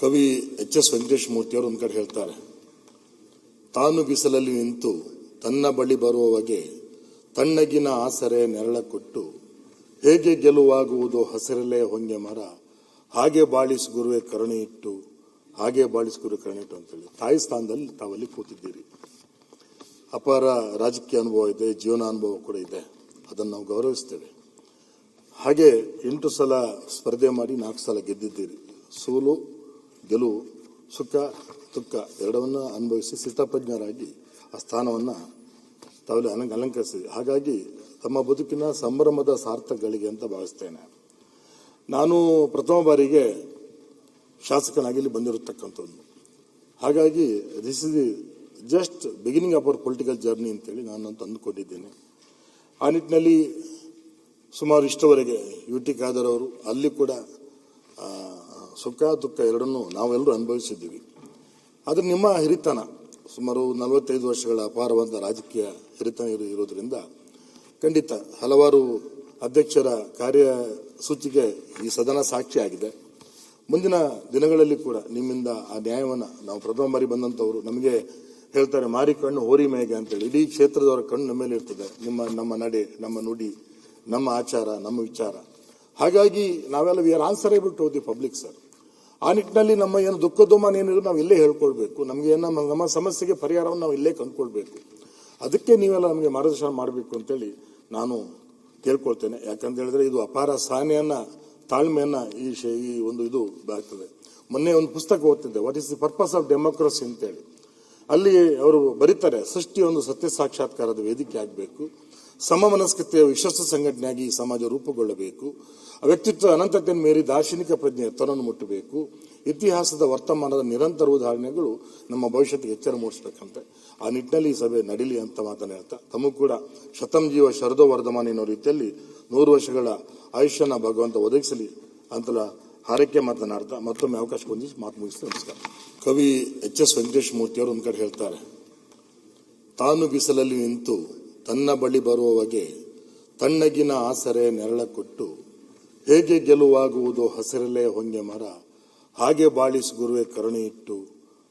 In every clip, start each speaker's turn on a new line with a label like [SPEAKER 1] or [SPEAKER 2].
[SPEAKER 1] ಕವಿ H S Venkatesha ಮೂರ್ತಿಯವರು ಒಂದು ಕಡೆ ಹೇಳ್ತಾರೆ, ತಾನು ಬಿಸಿಲಲ್ಲಿ ನಿಂತು ತನ್ನ ಬಳಿ ಬರುವವಗೆ ತಣ್ಣಗಿನ ಆಸರೆ ನೆರಳ ಕೊಟ್ಟು ಹೇಗೆ ಗೆಲುವಾಗುವುದು ಹಸಿರಲೆ ಹೊಂಗೆ ಮರ, ಹಾಗೆ ಬಾಳಿಸು ಗುರುವೆ ಕರುಣೆ ಇಟ್ಟು, ಹಾಗೆ ಬಾಳಿಸು ಗುರು ಕರುಣೆ ಇಟ್ಟು ಅಂತೇಳಿ ತಾಯಿ ಸ್ಥಾನದಲ್ಲಿ ತಾವಲ್ಲಿ ಕೂತಿದ್ದೀರಿ. ಅಪಾರ ರಾಜಕೀಯ ಅನುಭವ ಇದೆ, ಜೀವನ ಅನುಭವ ಕೂಡ ಇದೆ, ಅದನ್ನು ನಾವು ಗೌರವಿಸ್ತೇವೆ. ಹಾಗೆ 8 ಸಲ ಸ್ಪರ್ಧೆ ಮಾಡಿ 4 ಸಲ ಗೆದ್ದಿದ್ದೀರಿ. ಸೋಲು ಗೆಲುವು, ಸುಖ ದುಃಖ ಎರಡವನ್ನ ಅನುಭವಿಸಿ ಸ್ಥಿತಪ್ರಜ್ಞರಾಗಿ ಆ ಸ್ಥಾನವನ್ನು ತಾವಲ್ಲಿ ಅಲಂಕರಿಸಿದೆ. ಹಾಗಾಗಿ ತಮ್ಮ ಬದುಕಿನ ಸಂಭ್ರಮದ ಸಾರ್ಥಕಗಳಿಗೆ ಅಂತ ಭಾವಿಸ್ತೇನೆ. ನಾನು ಪ್ರಥಮ ಬಾರಿಗೆ ಶಾಸಕನಾಗಿ ಇಲ್ಲಿ ಬಂದಿರತಕ್ಕಂಥದ್ದು. ಹಾಗಾಗಿ this is the just beginning of our political journey ಅಂತೇಳಿ ನಾನು ಅಂತ ಅಂದುಕೊಂಡಿದ್ದೇನೆ. ಆ ನಿಟ್ಟಿನಲ್ಲಿ ಸುಮಾರು ಇಷ್ಟವರೆಗೆ UT ಖಾದರ್ ಅವರು ಅಲ್ಲಿ ಕೂಡ ಸುಖ ದುಃಖ ಎರಡನ್ನೂ ನಾವೆಲ್ಲರೂ ಅನುಭವಿಸಿದ್ದೀವಿ. ಆದರೆ ನಿಮ್ಮ ಹಿರಿತನ ಸುಮಾರು 45 ವರ್ಷಗಳ ಅಪಾರವಾದ ರಾಜಕೀಯ ಹಿರಿತನ ಇರೋದ್ರಿಂದ ಖಂಡಿತ ಹಲವಾರು ಅಧ್ಯಕ್ಷರ ಕಾರ್ಯಸೂಚಿಗೆ ಈ ಸದನ ಸಾಕ್ಷಿಯಾಗಿದೆ. ಮುಂದಿನ ದಿನಗಳಲ್ಲಿ ಕೂಡ ನಿಮ್ಮಿಂದ ಆ ನ್ಯಾಯವನ್ನು ನಾವು ಪ್ರಥಮ ಬಾರಿ ಬಂದಂಥವರು ನಮಗೆ ಹೇಳ್ತಾರೆ, ಮಾರಿ ಕಣ್ಣು ಹೋರಿ ಮೇಗೆ ಅಂತೇಳಿ ಇಡೀ ಕ್ಷೇತ್ರದವರ ಕಣ್ಣು ನಮ್ಮ ಮೇಲೆ ಇರ್ತದೆ. ನಮ್ಮ ನಡೆ, ನಮ್ಮ ನುಡಿ, ನಮ್ಮ ಆಚಾರ, ನಮ್ಮ ವಿಚಾರ. ಹಾಗಾಗಿ ನಾವೆಲ್ಲ we are answerable to the public sir. ಆ ನಿಟ್ಟಿನಲ್ಲಿ ನಮ್ಮ ಏನು ದುಃಖದೋಮಾನ ಏನಿದ್ರು ನಾವು ಇಲ್ಲೇ ಹೇಳ್ಕೊಳ್ಬೇಕು. ನಮಗೆ ನಮ್ಮ ಸಮಸ್ಯೆಗೆ ಪರಿಹಾರವನ್ನು ನಾವು ಇಲ್ಲೇ ಕಂಡುಕೊಳ್ಬೇಕು. ಅದಕ್ಕೆ ನೀವೆಲ್ಲ ನಮಗೆ ಮಾರ್ಗದರ್ಶನ ಮಾಡಬೇಕು ಅಂತೇಳಿ ನಾನು ಕೇಳ್ಕೊಳ್ತೇನೆ. ಯಾಕಂತ ಹೇಳಿದ್ರೆ ಇದು ಅಪಾರ ಸಹನೆಯನ್ನ, ತಾಳ್ಮೆಯನ್ನ ಈ ಒಂದು ಇದು ಆಗ್ತದೆ. ಮೊನ್ನೆ ಒಂದು ಪುಸ್ತಕ ಓದ್ತಿದ್ದೆ, what is the purpose of democracy ಅಂತೇಳಿ. ಅಲ್ಲಿ ಅವರು ಬರೀತಾರೆ, ಸೃಷ್ಟಿ ಒಂದು ಸತ್ಯ ಸಾಕ್ಷಾತ್ಕಾರದ ವೇದಿಕೆ ಆಗಬೇಕು, ಸಮಮನಸ್ಕತೆಯ ವಿಶ್ವಸ್ತ ಸಂಘಟನೆಯಾಗಿ ಈ ಸಮಾಜ ರೂಪುಗೊಳ್ಳಬೇಕು, ವ್ಯಕ್ತಿತ್ವ ಅನಂತತೆಯನ್ನು ಮೀರಿ ದಾರ್ಶನಿಕ ಪ್ರಜ್ಞೆ ಎತ್ತರವನ್ನು ಮುಟ್ಟಬೇಕು, ಇತಿಹಾಸದ ವರ್ತಮಾನದ ನಿರಂತರ ಉದಾಹರಣೆಗಳು ನಮ್ಮ ಭವಿಷ್ಯಕ್ಕೆ ಎಚ್ಚರ ಮೂಡಿಸಬೇಕಂತೆ. ಆ ನಿಟ್ಟಿನಲ್ಲಿ ಈ ಸಭೆ ನಡೀಲಿ ಅಂತ ಮಾತನ್ನು ಹೇಳ್ತಾ, ತಮಗೂ ಕೂಡ ಶತಂ ಜೀವ ಶರದೋ ವರ್ಧಮಾನ ಎನ್ನುವ ರೀತಿಯಲ್ಲಿ 100 ವರ್ಷಗಳ ಆಯುಷ್ಯನ ಭಗವಂತ ಒದಗಿಸಲಿ ಅಂತಲ ಹಾರೈಕೆ ಮಾತನಾಡ್ತಾ ಮತ್ತೊಮ್ಮೆ ಅವಕಾಶ ಹೊಂದಿಸಿ ಮಾತು ಮುಗಿಸ್ತಾ ನಮಸ್ಕಾರ. ಕವಿ ಎಚ್ ಎಸ್ ವೆಂಕಟೇಶ ಮೂರ್ತಿಯವರು ಒಂದು ಕಡೆ ಹೇಳ್ತಾರೆ, ತಾನು ಬಿಸಿಲಲ್ಲಿ ನಿಂತು ತನ್ನ ಬಳಿ ಬರುವವಗೆ ತಣ್ಣಗಿನ ಆಸರೆ ನೆರಳ ಕೊಟ್ಟು ಹೇಗೆ ಗೆಲುವಾಗುವುದು ಹಸಿರಲೆ ಹೊಂಗೆ ಮರ, ಹಾಗೆ ಬಾಳಿಸು ಗುರುವೆ ಕರುಣೆ ಇಟ್ಟು,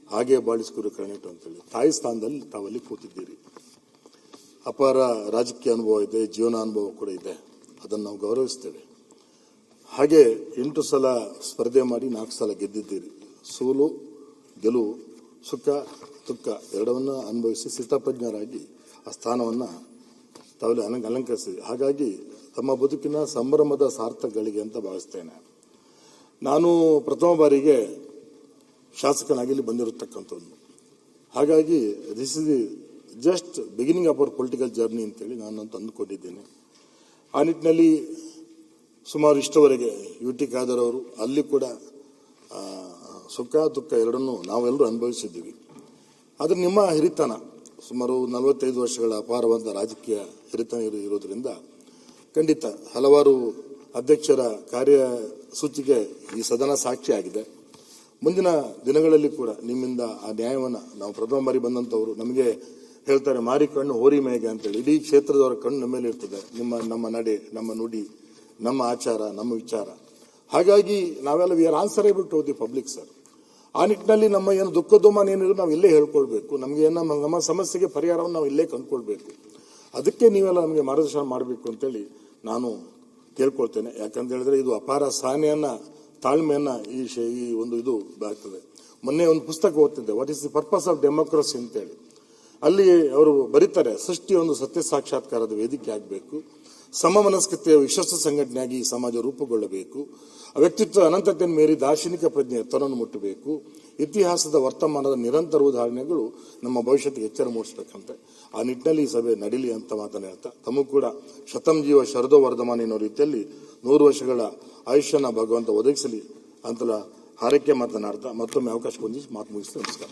[SPEAKER 1] ಹಾಗೆ ಬಾಳಿಸು ಗುರು ಕರುಣೆ ಇಟ್ಟು ಅಂತೇಳಿ ತಾಯಿ ಸ್ಥಾನದಲ್ಲಿ ತಾವಲ್ಲಿ ಕೂತಿದ್ದೀರಿ. ಅಪಾರ ರಾಜಕೀಯ ಅನುಭವ ಇದೆ, ಜೀವನ ಅನುಭವ ಕೂಡ ಇದೆ, ಅದನ್ನು ನಾವು ಗೌರವಿಸ್ತೇವೆ. ಹಾಗೆ 8 ಸಲ ಸ್ಪರ್ಧೆ ಮಾಡಿ 4 ಸಲ ಗೆದ್ದಿದ್ದೀರಿ. ಸೋಲು ಗೆಲುವು, ಸುಖ ದುಃಖ ಎರಡವನ್ನ ಅನುಭವಿಸಿ ಸ್ಥಿತಪ್ರಜ್ಞರಾಗಿ ಆ ಸ್ಥಾನವನ್ನು ತಾವಲ್ಲಿ ಅಲಂಕರಿಸಿದೆ. ಹಾಗಾಗಿ ತಮ್ಮ ಬದುಕಿನ ಸಂಭ್ರಮದ ಸಾರ್ಥಕಗಳಿಗೆ ಅಂತ ಭಾವಿಸ್ತೇನೆ. ನಾನು ಪ್ರಥಮ ಬಾರಿಗೆ ಶಾಸಕನಾಗಿ ಇಲ್ಲಿ ಬಂದಿರತಕ್ಕಂಥದ್ದು. ಹಾಗಾಗಿ this is the just beginning of our political journey ಅಂತೇಳಿ ನಾನು ಅಂತ ಅಂದುಕೊಂಡಿದ್ದೇನೆ. ಆ ನಿಟ್ಟಿನಲ್ಲಿ ಸುಮಾರು ಇಷ್ಟವರೆಗೆ UT ಖಾದರ್ ಅವರು ಅಲ್ಲಿ ಕೂಡ ಸುಖ ದುಃಖ ಎರಡನ್ನೂ ನಾವೆಲ್ಲರೂ ಅನುಭವಿಸಿದ್ದೀವಿ. ಆದರೆ ನಿಮ್ಮ ಹಿರಿತನ ಸುಮಾರು 45 ವರ್ಷಗಳ ಅಪಾರವಾದ ರಾಜಕೀಯ ಹಿರಿತನ ಇರೋದ್ರಿಂದ ಖಂಡಿತ ಹಲವಾರು ಅಧ್ಯಕ್ಷರ ಕಾರ್ಯಸೂಚಿಗೆ ಈ ಸದನ ಸಾಕ್ಷಿಯಾಗಿದೆ. ಮುಂದಿನ ದಿನಗಳಲ್ಲಿ ಕೂಡ ನಿಮ್ಮಿಂದ ಆ ನ್ಯಾಯವನ್ನು ನಾವು ಪ್ರಥಮ ಬಾರಿ ಬಂದಂಥವರು ನಮಗೆ ಹೇಳ್ತಾರೆ, ಮಾರಿ ಕಣ್ಣು ಹೋರಿ ಮೇಗೆ ಅಂತೇಳಿ ಇಡೀ ಕ್ಷೇತ್ರದವರ ಕಣ್ಣು ನಮ್ಮ ಮೇಲೆ ಇರ್ತದೆ. ನಮ್ಮ ನಡೆ, ನಮ್ಮ ನುಡಿ, ನಮ್ಮ ಆಚಾರ, ನಮ್ಮ ವಿಚಾರ. ಹಾಗಾಗಿ ನಾವೆಲ್ಲ we are answerable to the public sir. ಆ ನಿಟ್ಟಿನಲ್ಲಿ ನಮ್ಮ ಏನು ದುಃಖದೋಮಾನ ಏನಿದ್ರು ನಾವು ಇಲ್ಲೇ ಹೇಳ್ಕೊಳ್ಬೇಕು. ನಮಗೆ ನಮ್ಮ ಸಮಸ್ಯೆಗೆ ಪರಿಹಾರವನ್ನು ನಾವು ಇಲ್ಲೇ ಕಂಡುಕೊಳ್ಬೇಕು. ಅದಕ್ಕೆ ನೀವೆಲ್ಲ ನಮಗೆ ಮಾರ್ಗದರ್ಶನ ಮಾಡಬೇಕು ಅಂತೇಳಿ ನಾನು ಕೇಳ್ಕೊಳ್ತೇನೆ. ಯಾಕಂತ ಹೇಳಿದ್ರೆ ಇದು ಅಪಾರ ಸಹನೆಯನ್ನ, ತಾಳ್ಮೆಯನ್ನ ಈ ಒಂದು ಇದು ಆಗ್ತದೆ. ಮೊನ್ನೆ ಒಂದು ಪುಸ್ತಕ ಓದ್ತಿದ್ದೆ, what is the purpose of democracy ಅಂತೇಳಿ. ಅಲ್ಲಿ ಅವರು ಬರೀತಾರೆ, ಸೃಷ್ಟಿ ಒಂದು ಸತ್ಯ ಸಾಕ್ಷಾತ್ಕಾರದ ವೇದಿಕೆ ಆಗಬೇಕು, ಸಮಮನಸ್ಕತೆಯ ವಿಶ್ವಸ್ತ ಸಂಘಟನೆಯಾಗಿ ಈ ಸಮಾಜ ರೂಪುಗೊಳ್ಳಬೇಕು, ವ್ಯಕ್ತಿತ್ವ ಅನಂತತೆಯನ್ನು ಮೀರಿ ದಾರ್ಶನಿಕ ಪ್ರಜ್ಞೆ ಎತ್ತರವನ್ನು ಮುಟ್ಟಬೇಕು, ಇತಿಹಾಸದ ವರ್ತಮಾನದ ನಿರಂತರ ಉದಾಹರಣೆಗಳು ನಮ್ಮ ಭವಿಷ್ಯಕ್ಕೆ ಎಚ್ಚರ ಮೂಡಿಸಬೇಕಂತೆ. ಆ ನಿಟ್ಟಿನಲ್ಲಿ ಈ ಸಭೆ ನಡೀಲಿ ಅಂತ ಮಾತನ್ನು ಹೇಳ್ತಾ, ತಮಗೂ ಕೂಡ ಶತಂ ಜೀವ ಶರದೋ ವರ್ಧಮಾನ ಎನ್ನುವ ರೀತಿಯಲ್ಲಿ 100 ವರ್ಷಗಳ ಆಯುಷ್ಯನ ಭಗವಂತ ಒದಗಿಸಲಿ ಅಂತಲ ಹಾರೈಕೆ ಮಾತನಾಡ್ತಾ ಮತ್ತೊಮ್ಮೆ ಅವಕಾಶ ಹೊಂದಿಸಿ ಮಾತು ಮುಗಿಸ್ತಾ ನಮಸ್ಕಾರ.